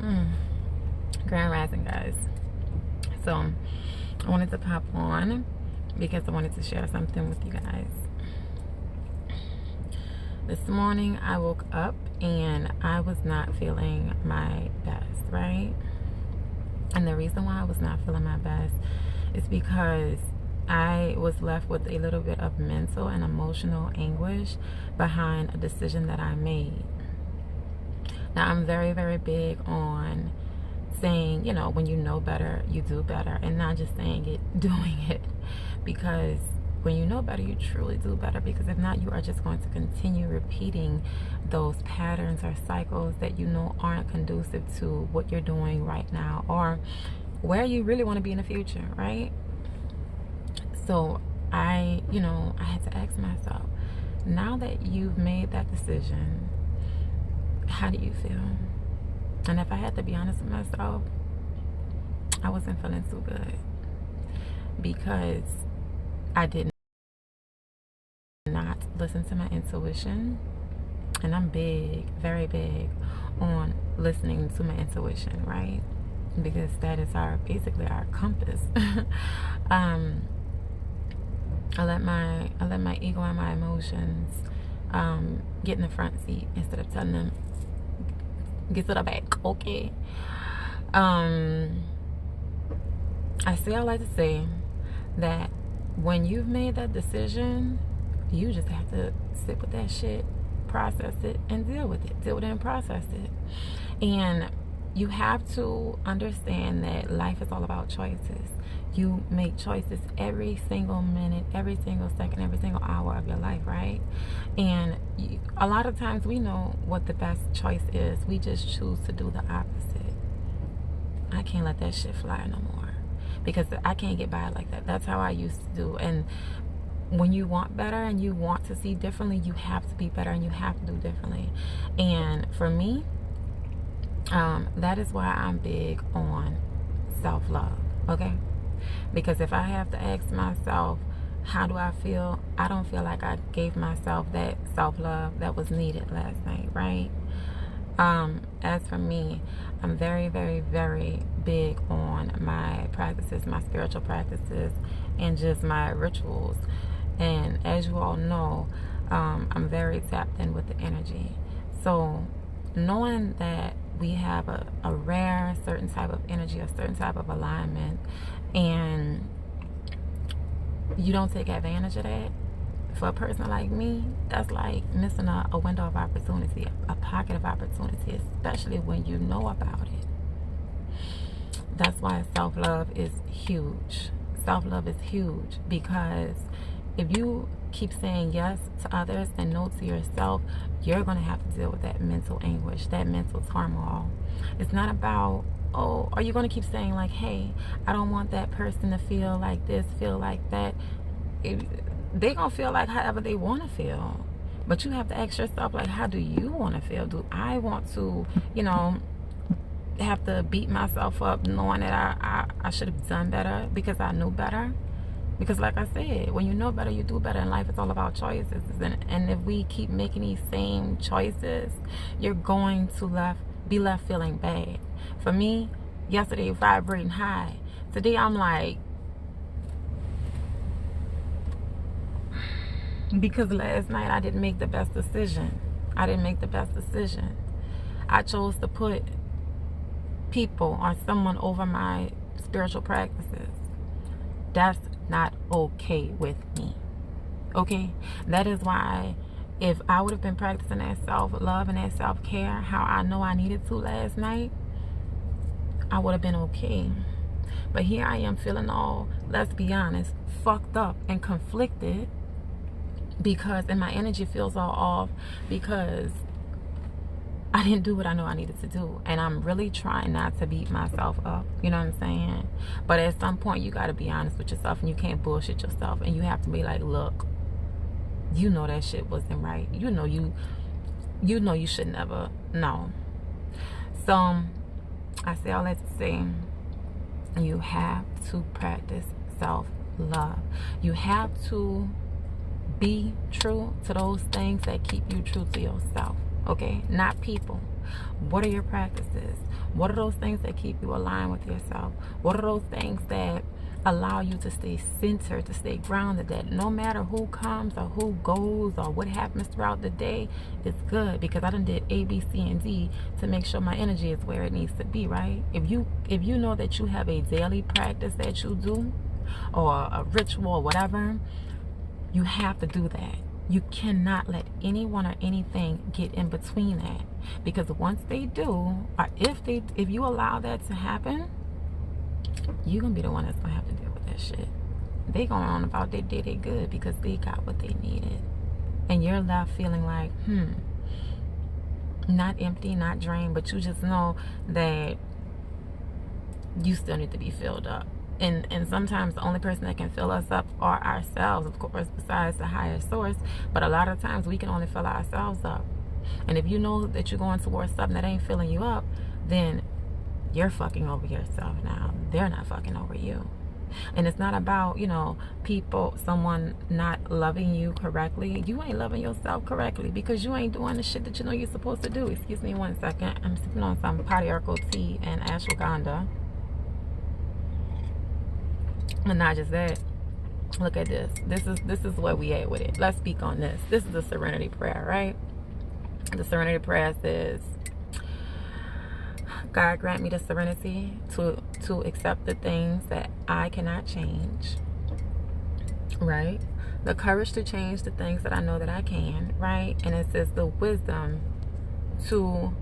Grand Rising, guys. So I wanted to pop on because I wanted to share something with you guys. This morning I woke up and I was not feeling my best, right? And the reason why I was not feeling my best is because I was left with a little bit of mental and emotional anguish behind a decision that I made. Now, I'm very, very big on saying, you know, when you know better, you do better, and not just saying it, doing it. Because when you know better, you truly do better. Because if not, you are just going to continue repeating those patterns or cycles that you know aren't conducive to what you're doing right now or where you really want to be in the future, right? So I had to ask myself, now that you've made that decision, how do you feel? And if I had to be honest with myself, I wasn't feeling too good because I did not listen to my intuition. And I'm big, very big on listening to my intuition, right? Because that is basically our compass. I let my ego and my emotions get in the front seat instead of telling them, get to the back, okay? I like to say that when you've made that decision, you just have to sit with that shit, process it, and deal with it and process it. And you have to understand that life is all about choices. You make choices every single minute, every single second, every single hour of your life, right? And a lot of times we know what the best choice is. We just choose to do the opposite. I can't let that shit fly no more because I can't get by like that. That's how I used to do. And when you want better and you want to see differently, you have to be better and you have to do differently. And for me, that is why I'm big on self-love, okay? Because if I have to ask myself, how do I feel? I don't feel like I gave myself that self-love that was needed last night, right? As for me, I'm very, very, very big on my practices, my spiritual practices, and just my rituals. And as you all know, I'm very tapped in with the energy. So knowing that we have a rare certain type of energy, a certain type of alignment, and you don't take advantage of that, for a person like me, that's like missing a window of opportunity, a pocket of opportunity, especially when you know about it. That's why self-love is huge. Self-love is huge because if you keep saying yes to others and no to yourself, you're going to have to deal with that mental anguish, that mental turmoil. It's not about, oh, are you going to keep saying like, hey, I don't want that person to feel like this, feel like that. They're going to feel like however they want to feel. But you have to ask yourself, like, how do you want to feel? Do I want to, have to beat myself up knowing that I should have done better because I knew better? Because like I said, when you know better, you do better. In life, it's all about choices. And if we keep making these same choices, you're going to be left feeling bad. For me, yesterday, vibrating high. Today, I'm like, because last night, I didn't make the best decision. I chose to put people or someone over my spiritual practices. That's not okay with me, okay? That is why if I would have been practicing that self-love and that self-care how I know I needed to last night, I would have been okay. But here I am feeling all, let's be honest, fucked up and conflicted and my energy feels all off because I didn't do what I know I needed to do. And I'm really trying not to beat myself up. You know what I'm saying? But at some point, you got to be honest with yourself and you can't bullshit yourself. And you have to be like, look, you know that shit wasn't right. You know you should never know. So I say all that to say, you have to practice self-love. You have to be true to those things that keep you true to yourself. Okay? Not people. What are your practices? What are those things that keep you aligned with yourself? What are those things that allow you to stay centered, to stay grounded, that no matter who comes or who goes or what happens throughout the day, it's good because I done did A, B, C, and D to make sure my energy is where it needs to be, right? If you know that you have a daily practice that you do or a ritual or whatever, you have to do that. You cannot let anyone or anything get in between that, because once they do, or if you allow that to happen, you're gonna be the one that's gonna have to deal with that shit. They going on about their day, they good because they got what they needed, and you're left feeling like not empty, not drained, but you just know that you still need to be filled up. And sometimes the only person that can fill us up are ourselves, of course, besides the higher source. But a lot of times we can only fill ourselves up. And if you know that you're going towards something that ain't filling you up, then you're fucking over yourself now. They're not fucking over you. And it's not about, someone not loving you correctly. You ain't loving yourself correctly because you ain't doing the shit that you know you're supposed to do. Excuse me 1 second. I'm sipping on some Padiarco tea and ashwagandha. And not just that, look at this. This is where we at with it. Let's speak on this. This is the serenity prayer, right? The serenity prayer says, God grant me the serenity to accept the things that I cannot change, right? The courage to change the things that I know that I can, right? And it says the wisdom to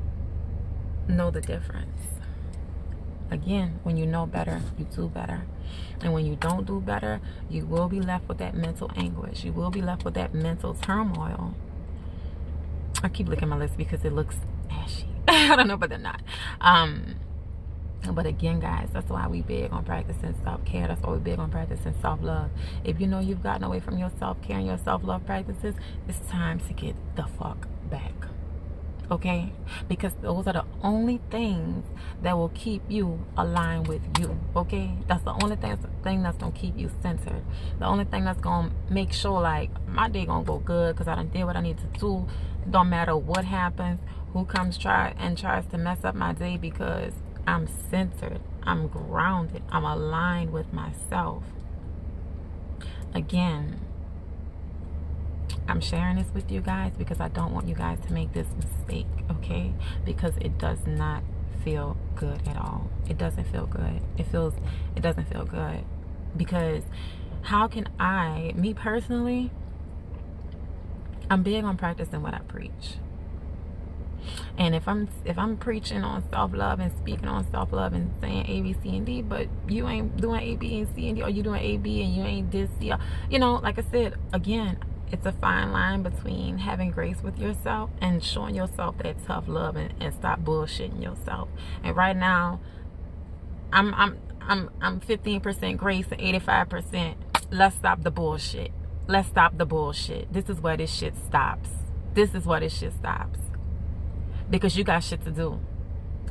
know the difference. Again, when you know better, you do better. And when you don't do better, you will be left with that mental anguish. You will be left with that mental turmoil. I keep looking at my list because it looks ashy. I don't know, but they're not. But again, guys, that's why we big on practicing self-care. That's why we big on practicing self-love. If you know you've gotten away from your self-care and your self-love practices, it's time to get the fuck back. Okay? Because those are the only things that will keep you aligned with you. Okay? That's the only thing that's going to keep you centered. The only thing that's going to make sure, like, my day going to go good because I done did what I need to do. Don't matter what happens, who comes tries to mess up my day, because I'm centered. I'm grounded. I'm aligned with myself. Again, I'm sharing this with you guys because I don't want you guys to make this mistake, okay? Because it does not feel good at all. It doesn't feel good. It doesn't feel good. Because how can me personally, I'm big on practicing what I preach. And if I'm preaching on self-love and speaking on self-love and saying A, B, C, and D, but you ain't doing A, B, and C, and D, or you doing A, B, and you ain't this, C, like I said, again, it's a fine line between having grace with yourself and showing yourself that tough love and stop bullshitting yourself. And right now, I'm 15% grace and 85%. Let's stop the bullshit. Let's stop the bullshit. This is where this shit stops. This is where this shit stops. Because you got shit to do.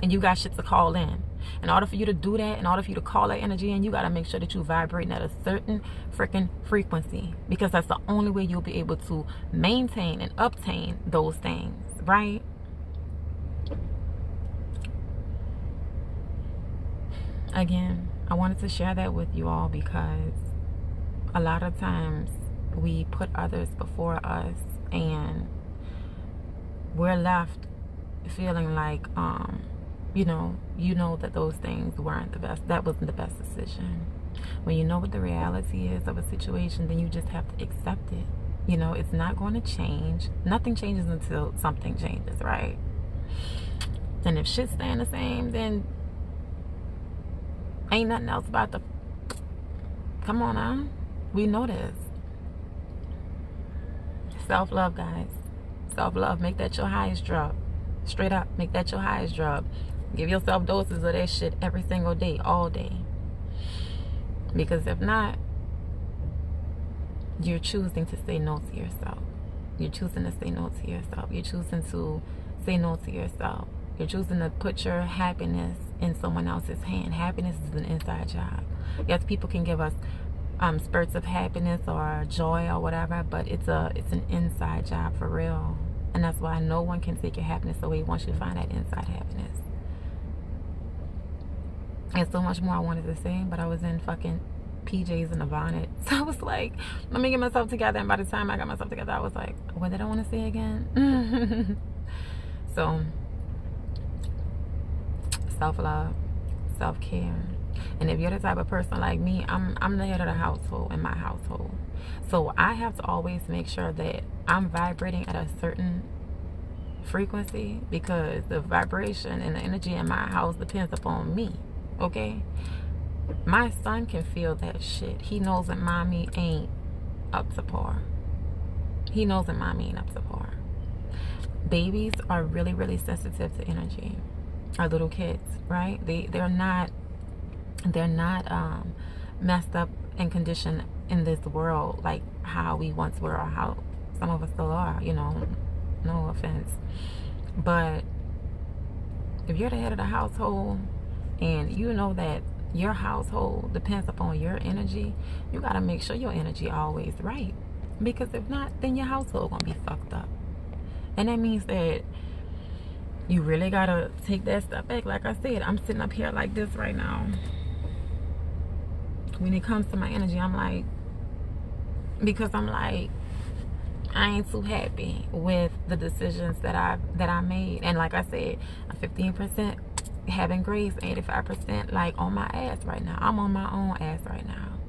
And you got shit to call in. In order for you to do that, in order for you to call that energy in, you got to make sure that you vibrating at a certain freaking frequency. Because that's the only way you'll be able to maintain and obtain those things. Right? Again, I wanted to share that with you all because a lot of times we put others before us and we're left feeling like you know that those things weren't the best. That wasn't the best decision. When you know what the reality is of a situation, then you just have to accept it. It's not going to change. Nothing changes until something changes, right? And if shit's staying the same, then ain't nothing else about the... Come on now. We know this. Self-love, guys. Self-love. Make that your highest drug. Straight up. Make that your highest drug. Give yourself doses of that shit every single day. All day. Because if not, you're choosing to say no to yourself. You're choosing to say no to yourself. You're choosing to say no to yourself. You're choosing to put your happiness in someone else's hand. Happiness is an inside job. Yes, people can give us spurts of happiness or joy or whatever, but it's an inside job for real. And that's why no one can take your happiness away once you find that inside happiness. And so much more I wanted to say, but I was in fucking PJs and a bonnet. So I was like, let me get myself together. And by the time I got myself together, I was like, what did I want to say again? So, self-love, self-care. And if you're the type of person like me, I'm the head of the household in my household. So I have to always make sure that I'm vibrating at a certain frequency, because the vibration and the energy in my house depends upon me. Okay? My son can feel that shit. He knows that mommy ain't up to par. He knows that mommy ain't up to par. Babies are really, really sensitive to energy. Our little kids, right? They're not messed up and conditioned in this world like how we once were, or how some of us still are, you know, no offense. But if you're the head of the household and you know that your household depends upon your energy, you got to make sure your energy always right. Because if not, then your household gonna be fucked up. And that means that you really got to take that step back. Like I said, I'm sitting up here like this right now. When it comes to my energy, I'm like, because I'm like, I ain't too happy with the decisions that I made. And like I said, I'm 15% having grace, 85% like on my ass right now. I'm on my own ass right now.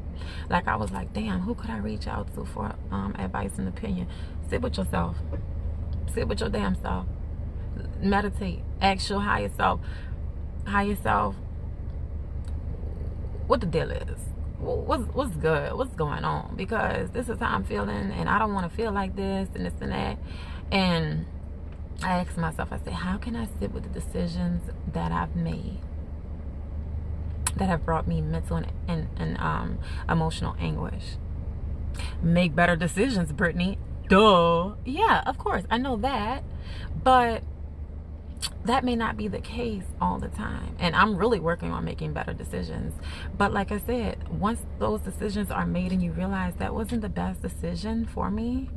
Like I was like, damn, who could I reach out to for advice and opinion? Sit with yourself. Sit with your damn self. Meditate. Ask your higher self what the deal is. What's good? What's going on? Because this is how I'm feeling, and I don't want to feel like this and this and that. And I asked myself, I said, how can I sit with the decisions that I've made that have brought me mental and emotional anguish? Make better decisions, Brittany. Duh. Yeah, of course. I know that. But that may not be the case all the time. And I'm really working on making better decisions. But like I said, once those decisions are made and you realize that wasn't the best decision for me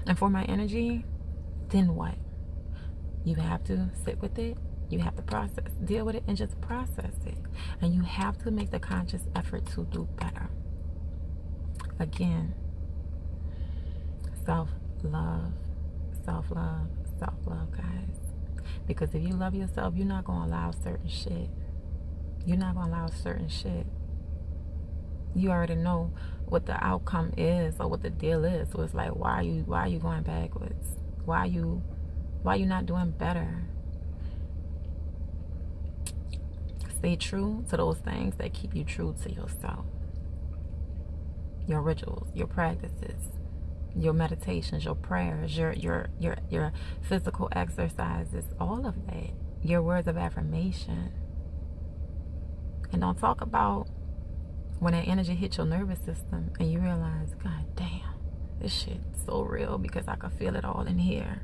and for my energy, then what? You have to sit with it. You have to process, deal with it, and just process it. And you have to make the conscious effort to do better. Again, self-love, self-love, self-love, guys. Because if you love yourself, you're not going to allow certain shit. You're not going to allow certain shit. You already know what the outcome is or what the deal is. So it's like, why are you going backwards? Why are you not doing better? Stay true to those things that keep you true to yourself. Your rituals, your practices, your meditations, your prayers, your physical exercises, all of that. Your words of affirmation. And don't talk about when that energy hits your nervous system and you realize, God damn, this shit's so real because I could feel it all in here.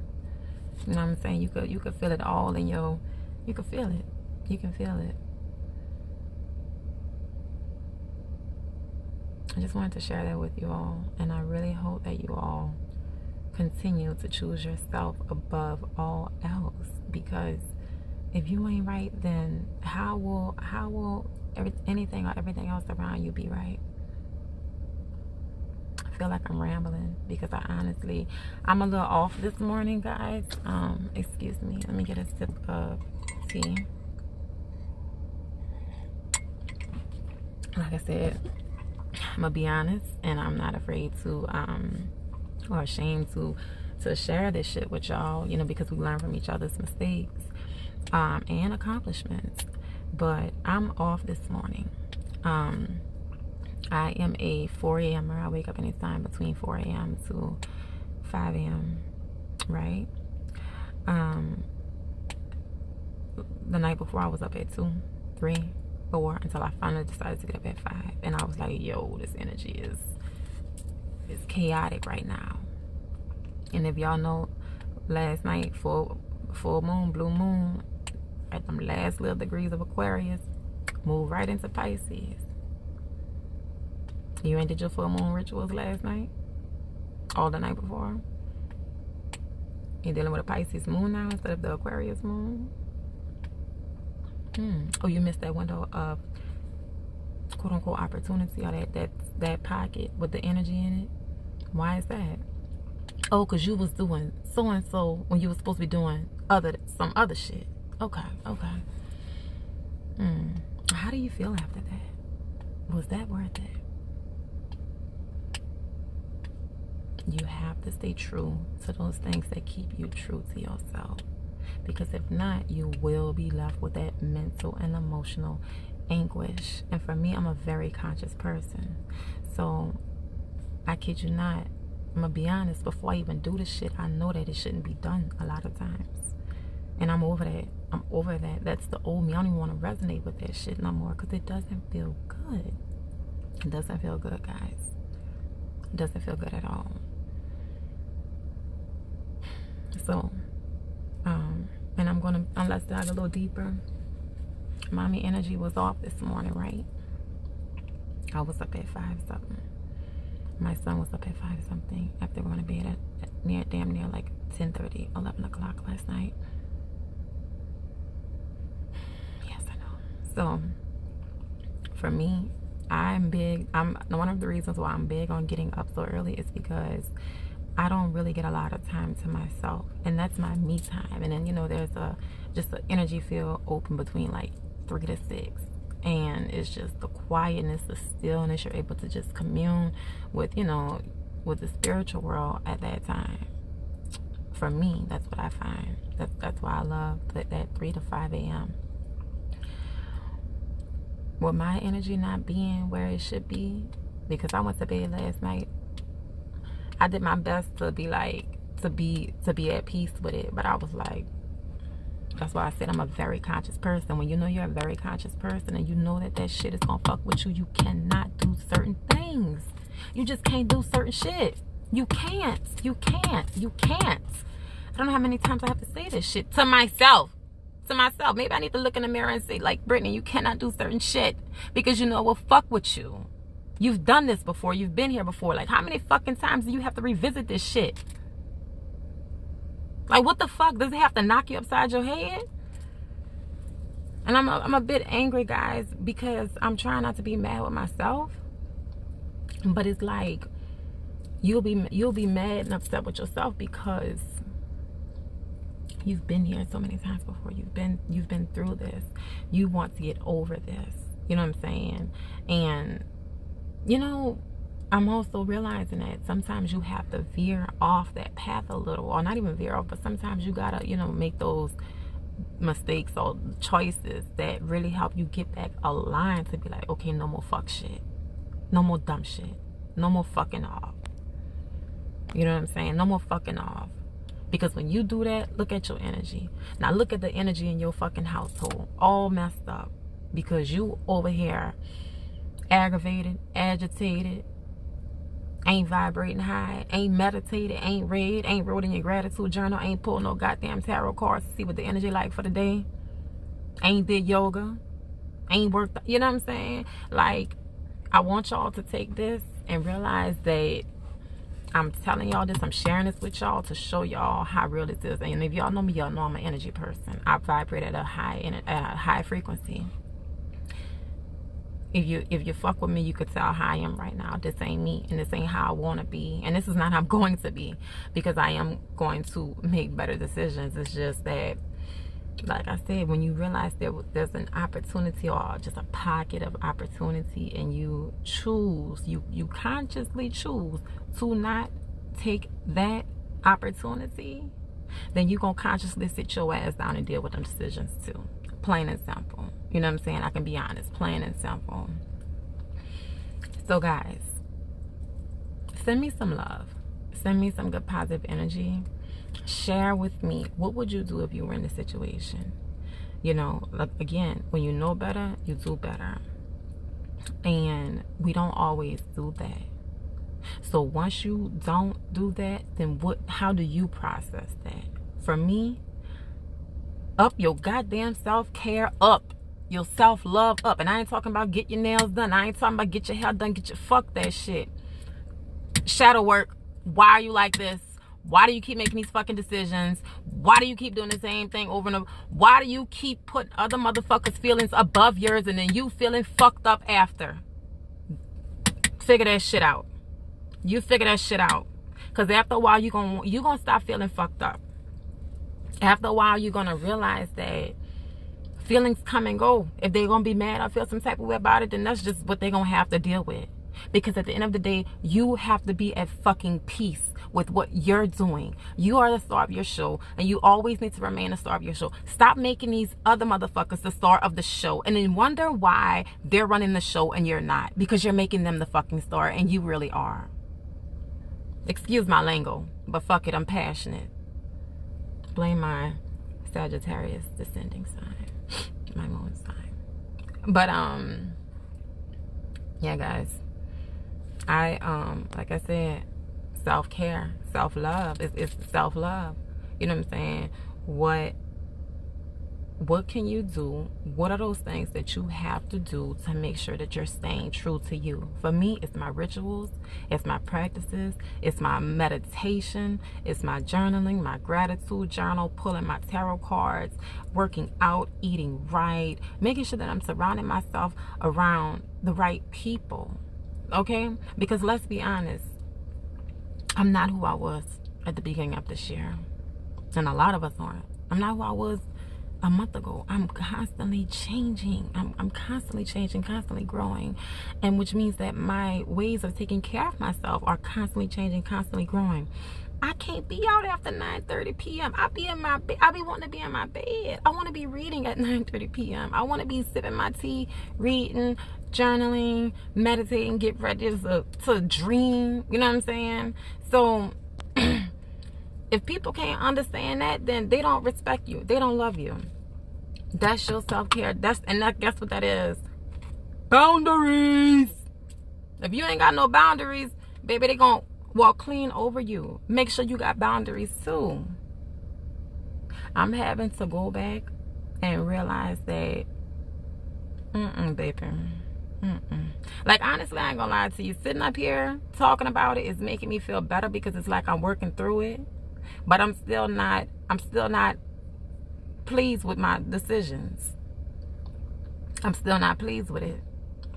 You know what I'm saying? You could feel it all in your, you could feel it. You can feel it. I just wanted to share that with you all, and I really hope that you all continue to choose yourself above all else, because if you ain't right, then how will anything or everything else around you be right? I feel like I'm rambling because I'm a little off this morning, guys. Excuse me, let me get a sip of tea. Like I said, I'm gonna be honest, and I'm not afraid to or ashamed to share this shit with y'all, you know, because we learn from each other's mistakes and accomplishments. But I'm off this morning. I am a 4 a.m.er. I wake up anytime between 4 a.m. to 5 a.m. right? The night before I was up at 2, 3, 4 until I finally decided to get up at 5, and I was like, yo, this energy is chaotic right now. And if y'all know, last night, full moon, blue moon, at them last little degrees of Aquarius, move right into Pisces. You ain't did your full moon rituals last night? All the night before? You're dealing with a Pisces moon now instead of the Aquarius moon. Oh, you missed that window of quote unquote opportunity, or that pocket with the energy in it. Why is that? Oh, because you was doing so and so when you was supposed to be doing some other shit. Okay. How do you feel after that? Was that worth it? You have to stay true to those things that keep you true to yourself. Because if not, you will be left with that mental and emotional anguish. And for me, I'm a very conscious person. So, I kid you not, I'm going to be honest, before I even do this shit, I know that it shouldn't be done a lot of times. And I'm over that. I'm over that. That's the old me. I don't even want to resonate with that shit no more because it doesn't feel good. It doesn't feel good, guys. It doesn't feel good at all. So, and I'm going to, let's dive a little deeper. Mommy energy was off this morning, right? I was up at 5 something. My son was up at 5 something after going to bed at damn near like 10:30, 11 o'clock last night. Yes, I know. So, for me, one of the reasons why I'm big on getting up so early is because I don't really get a lot of time to myself, and that's my me time. And then, you know, there's just an energy field open between like 3 to 6, and it's just the quietness, the stillness. You're able to just commune with, you know, with the spiritual world at that time. For me, that's what I find. That's why I love that 3 to 5 a.m. With my energy not being where it should be, because I went to bed last night, I did my best to be like, to be at peace with it. But I was like, that's why I said I'm a very conscious person. When you know you're a very conscious person and you know that shit is gonna fuck with you, you cannot do certain things. You just can't do certain shit. You can't. I don't know how many times I have to say this shit to myself. Maybe I need to look in the mirror and say, like, Brittany, you cannot do certain shit because you know it will fuck with you. You've done this before. You've been here before. Like, how many fucking times do you have to revisit this shit? Like, what the fuck? Does it have to knock you upside your head? And I'm a bit angry, guys, because I'm trying not to be mad with myself. But it's like, you'll be mad and upset with yourself because you've been here so many times before. You've been through this. You want to get over this. You know what I'm saying? And you know, I'm also realizing that sometimes you have to veer off that path a little, or not even veer off, but sometimes you gotta, you know, make those mistakes or choices that really help you get back aligned to be like, okay, no more fuck shit, no more dumb shit, no more fucking off. You know what I'm saying? No more fucking off. Because when you do that, look at your energy. Now look at the energy in your fucking household, all messed up because you over here aggravated, agitated, ain't vibrating high, ain't meditated, ain't read, ain't wrote in your gratitude journal, ain't pulled no goddamn tarot cards to see what the energy like for the day, ain't did yoga, ain't worked, you know what I'm saying? Like, I want y'all to take this and realize that I'm telling y'all this, I'm sharing this with y'all to show y'all how real this is. And if y'all know me, y'all know I'm an energy person. I vibrate at a high frequency. If you fuck with me, you could tell how I am right now. This ain't me, and this ain't how I want to be, and this is not how I'm going to be, because I am going to make better decisions. It's just that, like I said, when you realize there's an opportunity or just a pocket of opportunity, and you choose, you consciously choose to not take that opportunity, then you're going to consciously sit your ass down and deal with them decisions too. Plain and simple. You know what I'm saying? I can be honest. Plain and simple. So guys, send me some love. Send me some good positive energy. Share with me, what would you do if you were in this situation? You know, like, again, when you know better, you do better. And we don't always do that. So once you don't do that, then how do you process that? For me, up your goddamn self-care, up your self-love, up. And I ain't talking about get your nails done. I ain't talking about get your hair done, fuck that shit. Shadow work. Why are you like this? Why do you keep making these fucking decisions? Why do you keep doing the same thing over and over? Why do you keep putting other motherfuckers' feelings above yours and then you feeling fucked up after? Figure that shit out. You figure that shit out. Because after a while, you're gonna stop feeling fucked up. After a while, you're gonna realize that feelings come and go. If they're gonna be mad or feel some type of way about it, then that's just what they're gonna have to deal with. Because at the end of the day, you have to be at fucking peace with what you're doing. You are the star of your show, and you always need to remain the star of your show. Stop making these other motherfuckers the star of the show, and then wonder why they're running the show and you're not. Because you're making them the fucking star, and you really are. Excuse my lingo, but fuck it, I'm passionate. Blame my Sagittarius descending sign, my moon sign. But yeah, guys, I like I said, self-care, self-love. It's self-love. You know what I'm saying? What can you do? What are those things that you have to do to make sure that you're staying true to you? For me, it's my rituals, it's my practices, it's my meditation, it's my journaling, my gratitude journal, pulling my tarot cards, working out, eating right, making sure that I'm surrounding myself around the right people. Okay? Because let's be honest, I'm not who I was at the beginning of this year. And a lot of us aren't. I'm not who I was a month ago. I'm constantly changing. I'm constantly changing, constantly growing. And which means that my ways of taking care of myself are constantly changing, constantly growing. I can't be out after 9:30 p.m. I be wanting to be in my bed. I want to be reading at 9:30 p.m. I want to be sipping my tea, reading, journaling, meditating, get ready to dream. You know what I'm saying? So if people can't understand that, then they don't respect you. They don't love you. That's your self-care. Guess what that is? Boundaries. If you ain't got no boundaries, baby, they gonna walk clean over you. Make sure you got boundaries too. I'm having to go back and realize that, baby. Like, honestly, I ain't gonna lie to you. Sitting up here talking about it is making me feel better because it's like I'm working through it. But I'm still not pleased with my decisions. I'm still not pleased with it.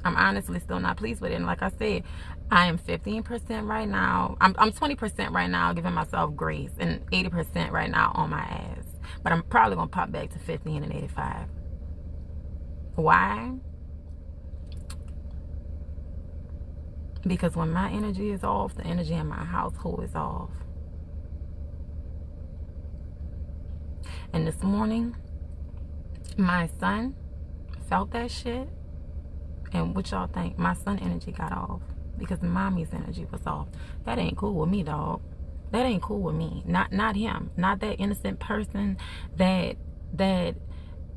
I'm honestly still not pleased with it. And like I said, I am 15% right now. I'm 20% right now, giving myself grace, and 80% right now on my ass. But I'm probably gonna pop back to 15 and 85. Why? Because when my energy is off, the energy in my household is off. And this morning, my son felt that shit. And what y'all think? My son energy got off because mommy's energy was off. That ain't cool with me, dog. That ain't cool with me. Not him. Not that innocent person that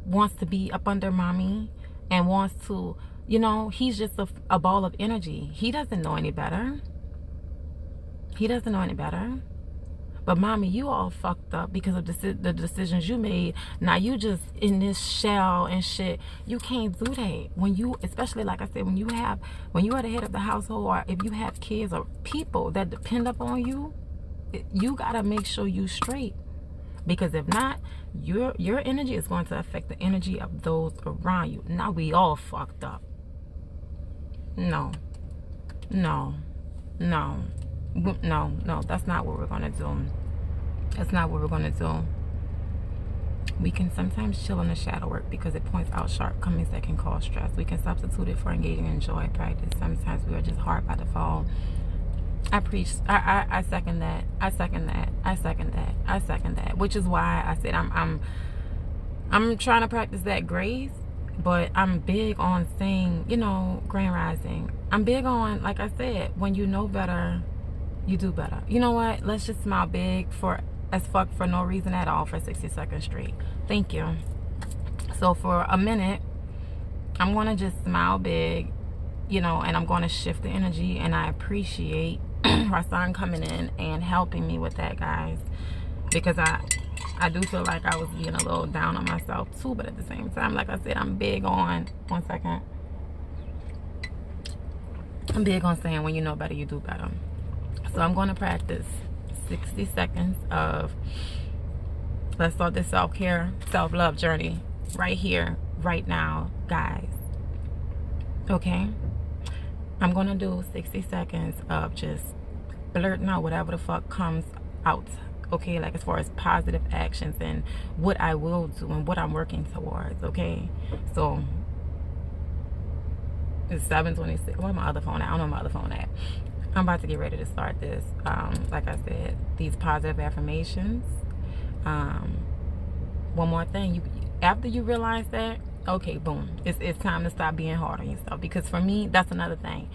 wants to be up under mommy and wants to, you know, he's just a ball of energy. He doesn't know any better. He doesn't know any better. But mommy, you all fucked up because of the decisions you made. Now you just in this shell and shit. You can't do that. When you, especially like I said, when you are the head of the household, or if you have kids or people that depend upon you, you gotta make sure you straight. Because if not, your energy is going to affect the energy of those around you. Now we all fucked up. No, that's not what we're gonna do. That's not what we're gonna do. We can sometimes chill in the shadow work because it points out shortcomings that can cause stress. We can substitute it for engaging in joy practice. Sometimes we are just hard by default. I second that. I second that. Which is why I said I'm trying to practice that grace. But I'm big on saying, you know, grand rising. I'm big on, like I said, when you know better, you do better. You know what? Let's just smile big as fuck for no reason at all for 60 seconds straight. Thank you. So for a minute, I'm going to just smile big, you know, and I'm going to shift the energy. And I appreciate Rasan coming in and helping me with that, guys. Because I do feel like I was being a little down on myself too, but at the same time, like I said, I'm big on, one second. I'm big on saying when you know better, you do better. So I'm going to practice 60 seconds of, let's start this self-care, self-love journey right here, right now, guys. Okay? I'm going to do 60 seconds of just blurting out whatever the fuck comes out. Okay? Like as far as positive actions and what I will do and what I'm working towards. Okay? So, it's 7:26. Where's my other phone at? I don't know where my other phone at. I'm about to get ready to start this. Like I said, these positive affirmations. One more thing. After you realize that, okay, boom, it's time to stop being hard on yourself. Because for me, that's another thing.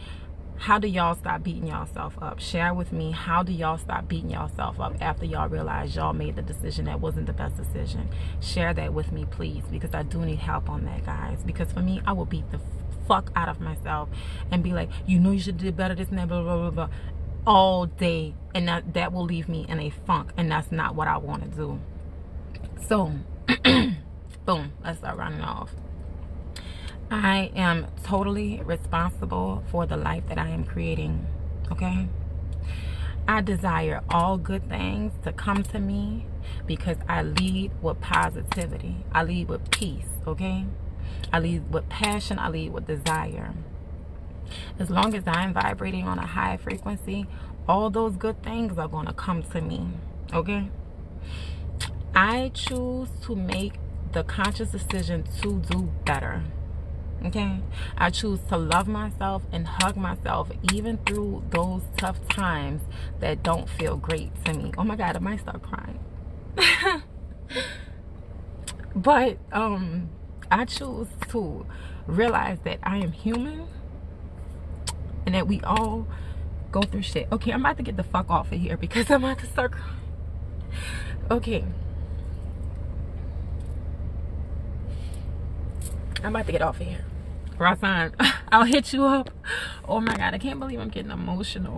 How do y'all stop beating yourself up? Share with me, how do y'all stop beating yourself up after y'all realize y'all made the decision that wasn't the best decision? Share that with me, please, because I do need help on that, guys. Because for me, I will beat the fuck out of myself and be like, you know, you should do better, this and that, blah, blah, blah, blah, all day. And that will leave me in a funk, and that's not what I want to do. So, boom, let's start running off. I am totally responsible for the life that I am creating, okay? I desire all good things to come to me because I lead with positivity. I lead with peace, okay? I lead with passion. I lead with desire. As long as I'm vibrating on a high frequency, all those good things are going to come to me, okay? I choose to make the conscious decision to do better. Okay, I choose to love myself and hug myself even through those tough times that don't feel great to me. Oh my God, I might start crying. But I choose to realize that I am human and that we all go through shit. Okay, I'm about to get the fuck off of here because I'm about to start crying. Okay, I'm about to get off of here. Roxanne, I'll hit you up. Oh my God, I can't believe I'm getting emotional.